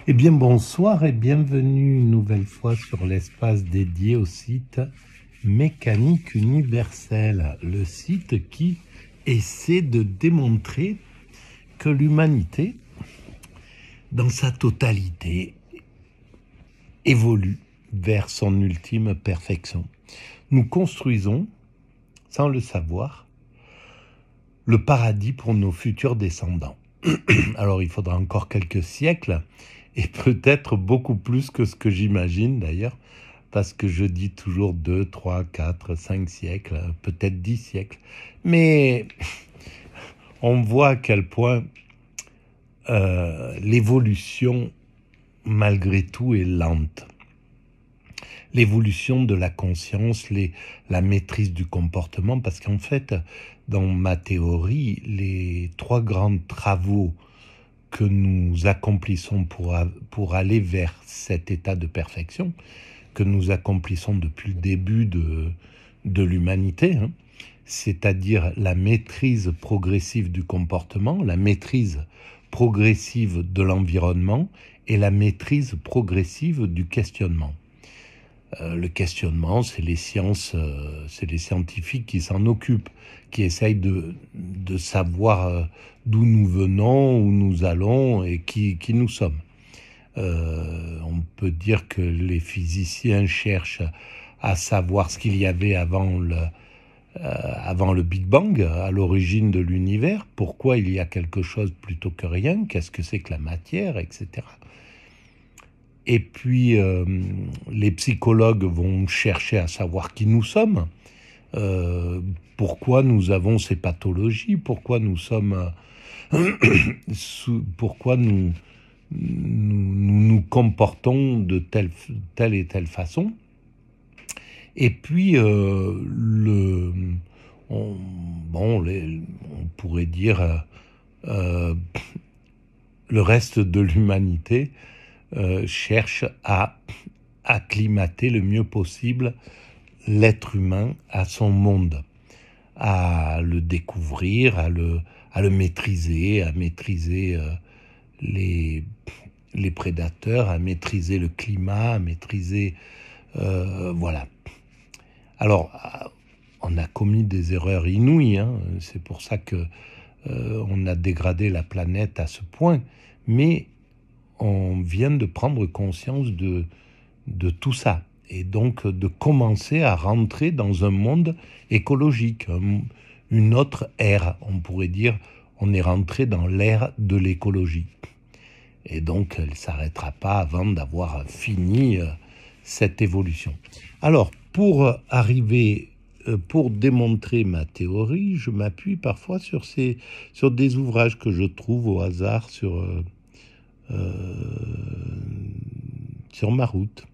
Eh bien, bonsoir et bienvenue une nouvelle fois sur l'espace dédié au site Mécanique Universelle, le site qui essaie de démontrer que l'humanité, dans sa totalité, évolue vers son ultime perfection. Nous construisons, sans le savoir, le paradis pour nos futurs descendants. Alors, il faudra encore quelques siècles, et peut-être beaucoup plus que ce que j'imagine d'ailleurs, parce que je dis toujours 2, 3, 4, 5 siècles, peut-être 10 siècles. Mais on voit à quel point l'évolution, malgré tout, est lente. L'évolution de la conscience, la maîtrise du comportement, parce qu'en fait, dans ma théorie, les 3 grands travaux que nous accomplissons pour aller vers cet état de perfection, que nous accomplissons depuis le début de l'humanité, c'est-à-dire la maîtrise progressive du comportement, la maîtrise progressive de l'environnement et la maîtrise progressive du questionnement. Le questionnement, c'est les sciences, c'est les scientifiques qui s'en occupent, qui essayent de savoir d'où nous venons, où nous allons et qui nous sommes. On peut dire que les physiciens cherchent à savoir ce qu'il y avait avant le Big Bang, à l'origine de l'univers, pourquoi il y a quelque chose plutôt que rien, qu'est-ce que c'est que la matière, etc. Et puis, les psychologues vont chercher à savoir qui nous sommes, pourquoi nous avons ces pathologies, pourquoi nous sommes, pourquoi nous comportons de telle et telle façon. Et puis, on pourrait dire le reste de l'humanité cherche à acclimater le mieux possible l'être humain à son monde, à le découvrir, à le maîtriser, à maîtriser les prédateurs, à maîtriser le climat, à maîtriser... voilà. Alors, on a commis des erreurs inouïes, c'est pour ça que on a dégradé la planète à ce point, mais on vient de prendre conscience de tout ça, et donc de commencer à rentrer dans un monde écologique, une autre ère, on pourrait dire, on est rentré dans l'ère de l'écologie. Et donc, elle ne s'arrêtera pas avant d'avoir fini cette évolution. Alors, pour arriver, pour démontrer ma théorie, je m'appuie parfois sur des ouvrages que je trouve au hasard sur ma route.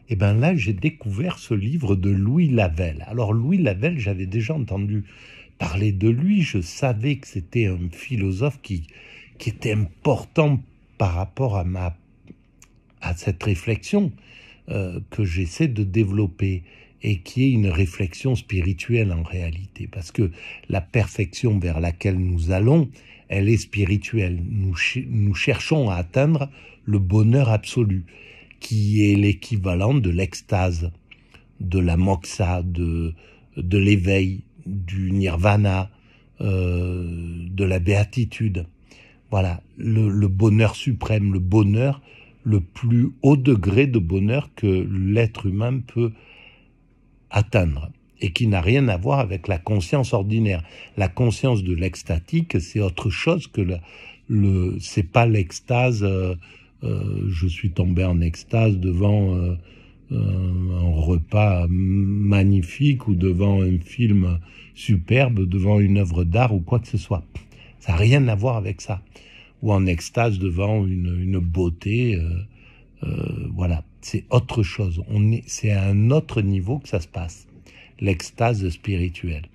Et bien là, j'ai découvert ce livre de Louis Lavelle. Alors, Louis Lavelle, j'avais déjà entendu parler de lui. Je savais que c'était un philosophe qui était important par rapport à cette réflexion que j'essaie de développer, et qui est une réflexion spirituelle en réalité, parce que la perfection vers laquelle nous allons, elle est spirituelle. Nous cherchons à atteindre le bonheur absolu, qui est l'équivalent de l'extase, de la moksha, de l'éveil, du nirvana, de la béatitude. Voilà, le bonheur suprême, le bonheur, le plus haut degré de bonheur que l'être humain peut atteindre, et qui n'a rien à voir avec la conscience ordinaire. La conscience de l'extatique, c'est autre chose que c'est pas l'extase. Je suis tombé en extase devant un repas magnifique, ou devant un film superbe, devant une œuvre d'art ou quoi que ce soit. Ça n'a rien à voir avec ça. Ou en extase devant une beauté. Voilà, c'est autre chose. C'est à un autre niveau que ça se passe, l'extase spirituelle.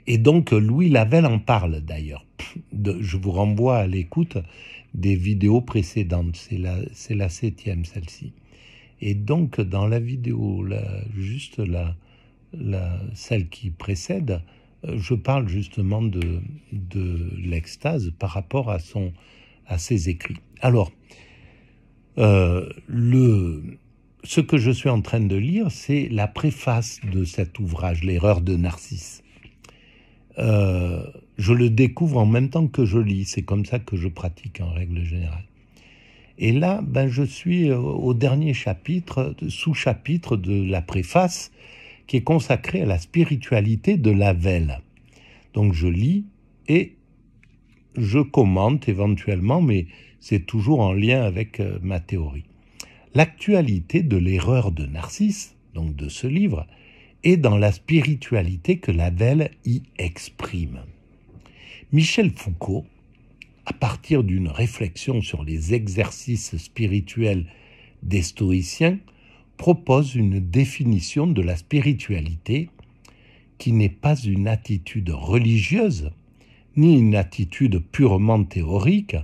Et donc, Louis Lavelle en parle d'ailleurs. Je vous renvoie à l'écoute des vidéos précédentes. C'est la 7e, celle-ci. Et donc, dans la vidéo, celle qui précède, je parle justement de l'extase par rapport à ses écrits. Alors, Ce que je suis en train de lire, c'est la préface de cet ouvrage, L'erreur de Narcisse. Je le découvre en même temps que je lis, c'est comme ça que je pratique en règle générale. Et là, je suis au dernier chapitre, sous-chapitre de la préface, qui est consacré à la spiritualité de Lavelle. Donc je lis et je commente éventuellement, mais c'est toujours en lien avec ma théorie. L'actualité de l'erreur de Narcisse, donc de ce livre, est dans la spiritualité que Lavelle y exprime. Michel Foucault, à partir d'une réflexion sur les exercices spirituels des stoïciens, propose une définition de la spiritualité qui n'est pas une attitude religieuse, ni une attitude purement théorique,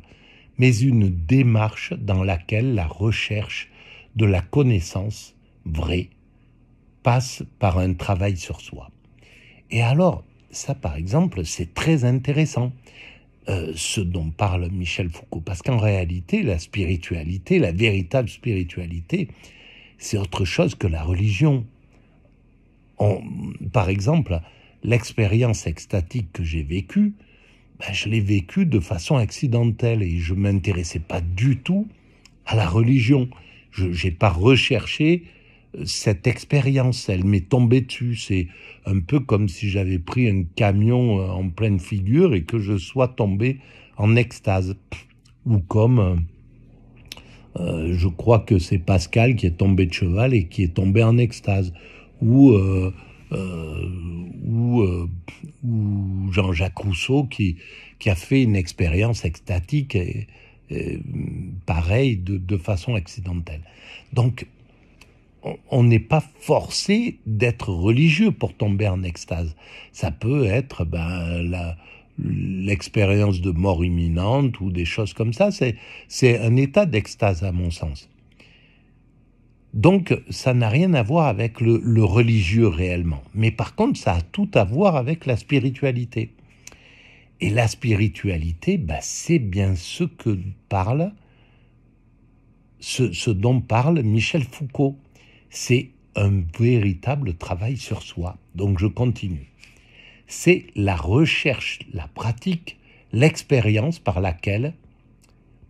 mais une démarche dans laquelle la recherche de la connaissance vraie passe par un travail sur soi. Et alors, ça par exemple, c'est très intéressant, ce dont parle Michel Foucault, parce qu'en réalité, la spiritualité, la véritable spiritualité, c'est autre chose que la religion. Par exemple, l'expérience extatique que j'ai vécue, je l'ai vécue de façon accidentelle et je ne m'intéressais pas du tout à la religion. Je n'ai pas recherché cette expérience, elle m'est tombée dessus. C'est un peu comme si j'avais pris un camion en pleine figure et que je sois tombé en extase. Ou comme, je crois que c'est Pascal qui est tombé de cheval et qui est tombé en extase. Ou Jean-Jacques Rousseau qui a fait une expérience extatique pareil de façon accidentelle. Donc, on n'est pas forcé d'être religieux pour tomber en extase. Ça peut être l'expérience de mort imminente ou des choses comme ça. C'est un état d'extase à mon sens. Donc, ça n'a rien à voir avec le religieux réellement. Mais par contre, ça a tout à voir avec la spiritualité. Et la spiritualité, c'est bien ce dont parle Michel Foucault. C'est un véritable travail sur soi. Donc je continue. C'est la recherche, la pratique, l'expérience par lesquelles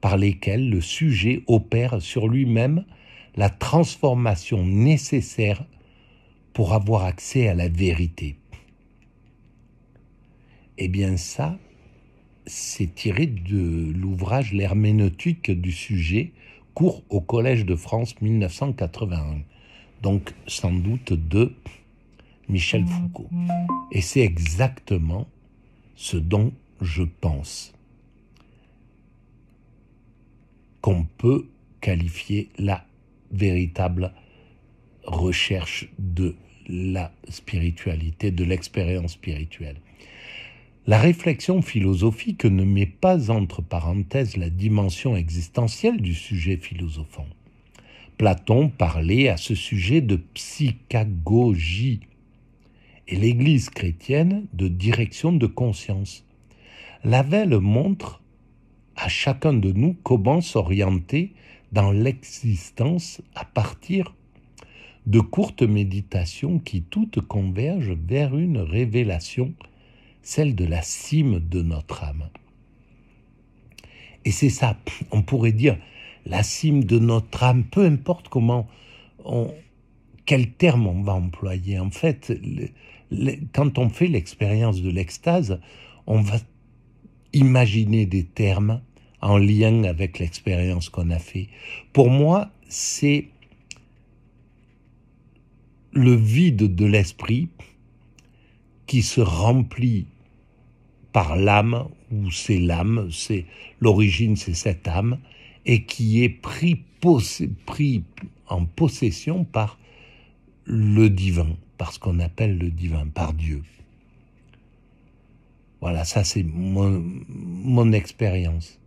le sujet opère sur lui-même la transformation nécessaire pour avoir accès à la vérité. Eh bien ça, c'est tiré de l'ouvrage L'herméneutique du sujet, cours au Collège de France 1981. Donc sans doute de Michel Foucault. Et c'est exactement ce dont je pense qu'on peut qualifier la véritable recherche de la spiritualité, de l'expérience spirituelle. La réflexion philosophique ne met pas entre parenthèses la dimension existentielle du sujet philosophant. Platon parlait à ce sujet de psychagogie et l'Église chrétienne de direction de conscience. Lavelle montre à chacun de nous comment s'orienter dans l'existence à partir de courtes méditations qui toutes convergent vers une révélation, celle de la cime de notre âme. Et c'est ça, on pourrait dire, la cime de notre âme, peu importe quel terme on va employer. En fait, quand on fait l'expérience de l'extase, on va imaginer des termes en lien avec l'expérience qu'on a fait. Pour moi, c'est le vide de l'esprit qui se remplit par l'âme, ou c'est l'âme, l'origine c'est cette âme, et qui est pris en possession par le divin, par ce qu'on appelle le divin, par Dieu. Voilà, ça c'est mon expérience.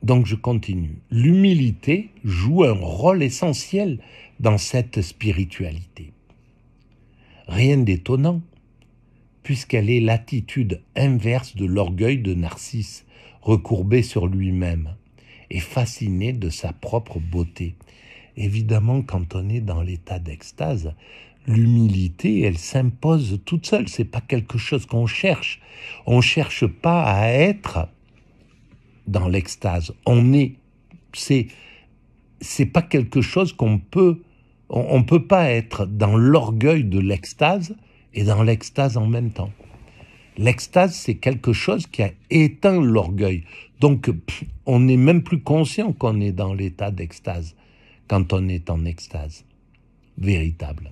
Donc je continue. L'humilité joue un rôle essentiel dans cette spiritualité. Rien d'étonnant, puisqu'elle est l'attitude inverse de l'orgueil de Narcisse, recourbé sur lui-même et fasciné de sa propre beauté. Évidemment, quand on est dans l'état d'extase, l'humilité, elle s'impose toute seule. C'est pas quelque chose qu'on cherche. On cherche pas à être dans l'extase. On est. C'est pas quelque chose qu'on peut. On peut pas être dans l'orgueil de l'extase et dans l'extase en même temps. L'extase, c'est quelque chose qui a éteint l'orgueil. Donc, on n'est même plus conscient qu'on est dans l'état d'extase quand on est en extase véritable.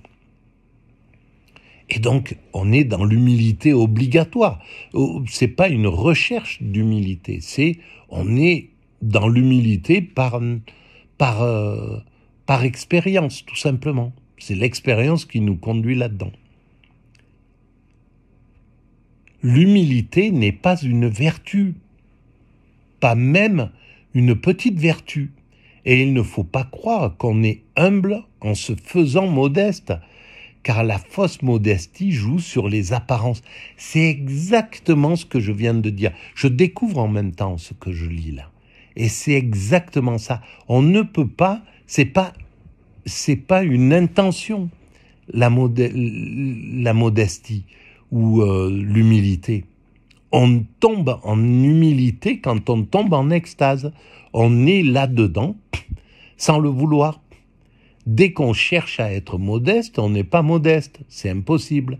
Et donc, on est dans l'humilité obligatoire. C'est pas une recherche d'humilité, on est dans l'humilité par expérience, tout simplement. C'est l'expérience qui nous conduit là-dedans. L'humilité n'est pas une vertu, pas même une petite vertu. Et il ne faut pas croire qu'on est humble en se faisant modeste, car la fausse modestie joue sur les apparences. C'est exactement ce que je viens de dire. Je découvre en même temps ce que je lis là. Et c'est exactement ça. On ne peut pas, c'est pas une intention, la modestie ou l'humilité. On tombe en humilité quand on tombe en extase. On est là-dedans sans le vouloir. Dès qu'on cherche à être modeste, on n'est pas modeste. C'est impossible.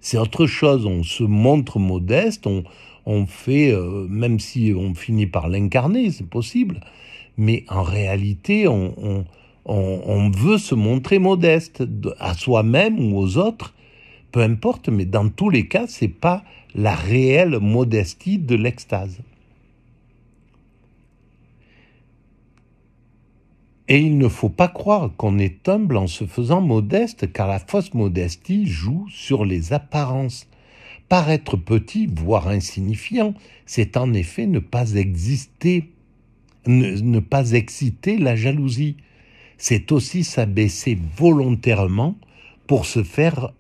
C'est autre chose. On se montre modeste, on fait, même si on finit par l'incarner, c'est possible. Mais en réalité, on veut se montrer modeste à soi-même ou aux autres, peu importe, mais dans tous les cas, c'est pas la réelle modestie de l'extase. Et il ne faut pas croire qu'on est humble en se faisant modeste, car la fausse modestie joue sur les apparences. Paraître petit, voire insignifiant, c'est en effet ne pas exciter la jalousie. C'est aussi s'abaisser volontairement pour se faire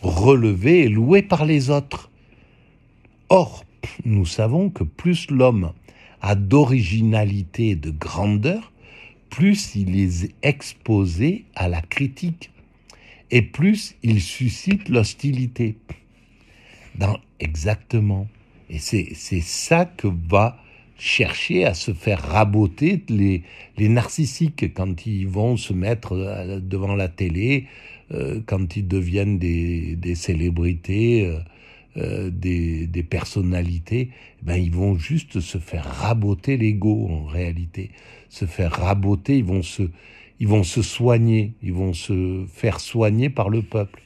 relever et louer par les autres. Or, nous savons que plus l'homme a d'originalité et de grandeur, plus il est exposé à la critique et plus il suscite l'hostilité. Exactement. Et c'est ça que va chercher à se faire raboter les narcissiques quand ils vont se mettre devant la télé, quand ils deviennent des célébrités, des personnalités, ils vont juste se faire raboter l'ego en réalité. Se faire raboter, ils vont se soigner, ils vont se faire soigner par le peuple.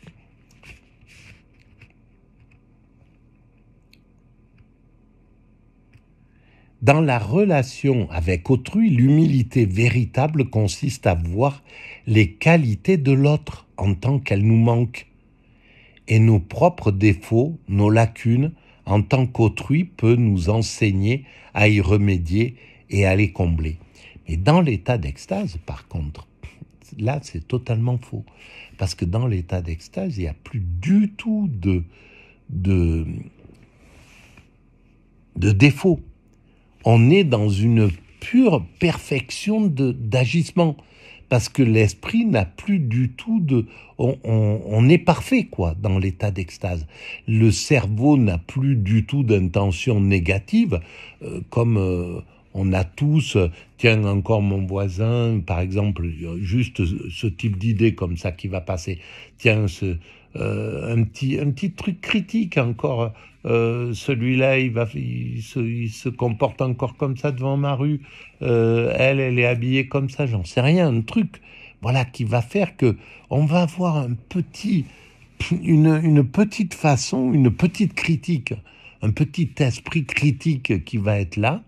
Dans la relation avec autrui, l'humilité véritable consiste à voir les qualités de l'autre en tant qu'elles nous manquent et nos propres défauts, nos lacunes, en tant qu'autrui peut nous enseigner à y remédier et à les combler. Mais dans l'état d'extase, par contre, là, c'est totalement faux. Parce que dans l'état d'extase, il n'y a plus du tout de défauts. On est dans une pure perfection d'agissement. Parce que l'esprit n'a plus du tout on est parfait, quoi, dans l'état d'extase. Le cerveau n'a plus du tout d'intention négative, comme on a tous, tiens, encore mon voisin, par exemple, juste ce type d'idée comme ça qui va passer. Tiens, un petit truc critique encore. Celui-là, il se comporte encore comme ça devant ma rue. Elle est habillée comme ça, j'en sais rien, un truc, voilà, qui va faire que on va avoir une petite façon, une petite critique, un petit esprit critique qui va être là.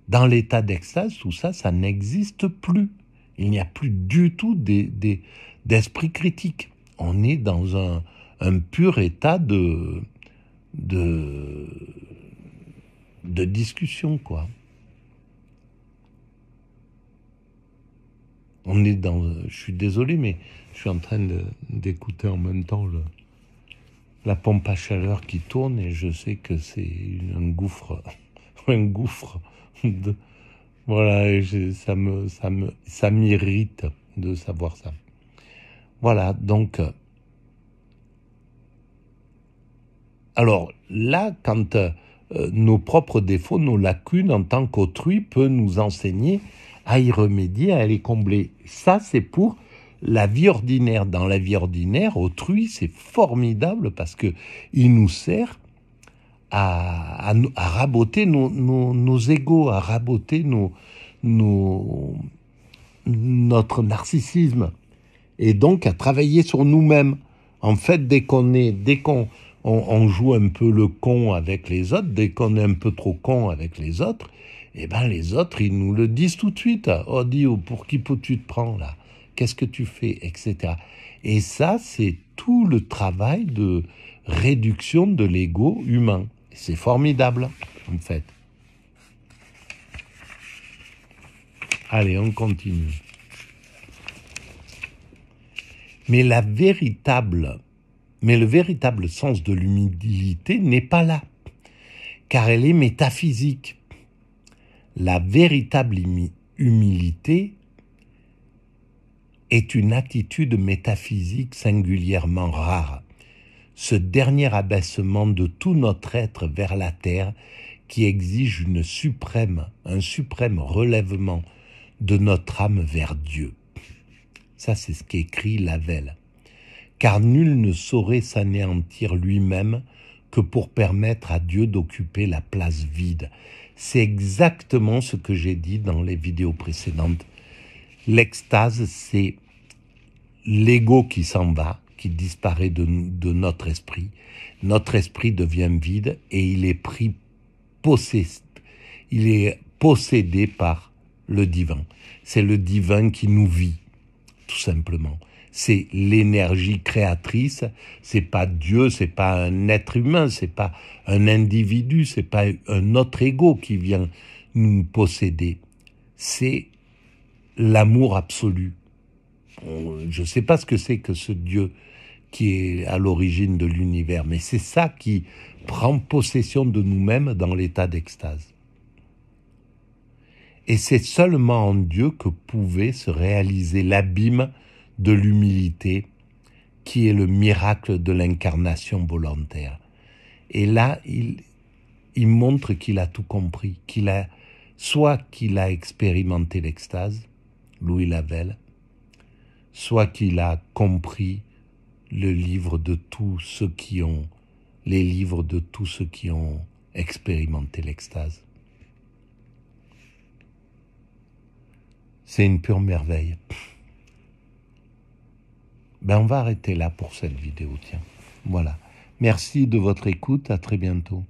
Dans l'état d'extase, tout ça, ça n'existe plus. Il n'y a plus du tout d'esprit critique. On est dans un pur état de discussion, quoi. On est dans... Je suis désolé, mais je suis en train d'écouter en même temps la pompe à chaleur qui tourne et je sais que c'est un gouffre, un gouffre. Voilà, et ça m'irrite de savoir ça. Voilà, donc, alors là, quand nos propres défauts, nos lacunes en tant qu'autrui peut nous enseigner à y remédier, à les combler. Ça, c'est pour la vie ordinaire. Dans la vie ordinaire, autrui, c'est formidable parce que il nous sert à raboter nos égos, à raboter notre narcissisme et donc à travailler sur nous-mêmes. En fait, dès qu'on joue un peu le con avec les autres, dès qu'on est un peu trop con avec les autres, eh ben les autres, ils nous le disent tout de suite. Oh, Dio, pour qui tu te prends là? Qu'est-ce que tu fais? Etc. Et ça, c'est tout le travail de réduction de l'ego humain. C'est formidable, en fait. Allez, on continue. Mais le véritable sens de l'humilité n'est pas là, car elle est métaphysique. La véritable humilité est une attitude métaphysique singulièrement rare. Ce dernier abaissement de tout notre être vers la terre qui exige un suprême relèvement de notre âme vers Dieu. Ça, c'est ce qu'écrit Lavelle. Car nul ne saurait s'anéantir lui-même que pour permettre à Dieu d'occuper la place vide. C'est exactement ce que j'ai dit dans les vidéos précédentes. L'extase, c'est l'ego qui s'en va, qui disparaît de notre esprit. Notre esprit devient vide et il est possédé par le divin. C'est le divin qui nous vit, tout simplement. C'est l'énergie créatrice, c'est pas Dieu, c'est pas un être humain, c'est pas un individu, c'est pas un autre ego qui vient nous posséder. C'est l'amour absolu. Je ne sais pas ce que c'est que ce Dieu qui est à l'origine de l'univers, mais c'est ça qui prend possession de nous-mêmes dans l'état d'extase. Et c'est seulement en Dieu que pouvait se réaliser l'abîme de l'humilité, qui est le miracle de l'incarnation volontaire. Et là, il montre qu'il a tout compris, soit qu'il a expérimenté l'extase, Louis Lavelle, soit qu'il a compris les livres de tous ceux qui ont expérimenté l'extase. C'est une pure merveille. On va arrêter là pour cette vidéo, tiens. Voilà. Merci de votre écoute, à très bientôt.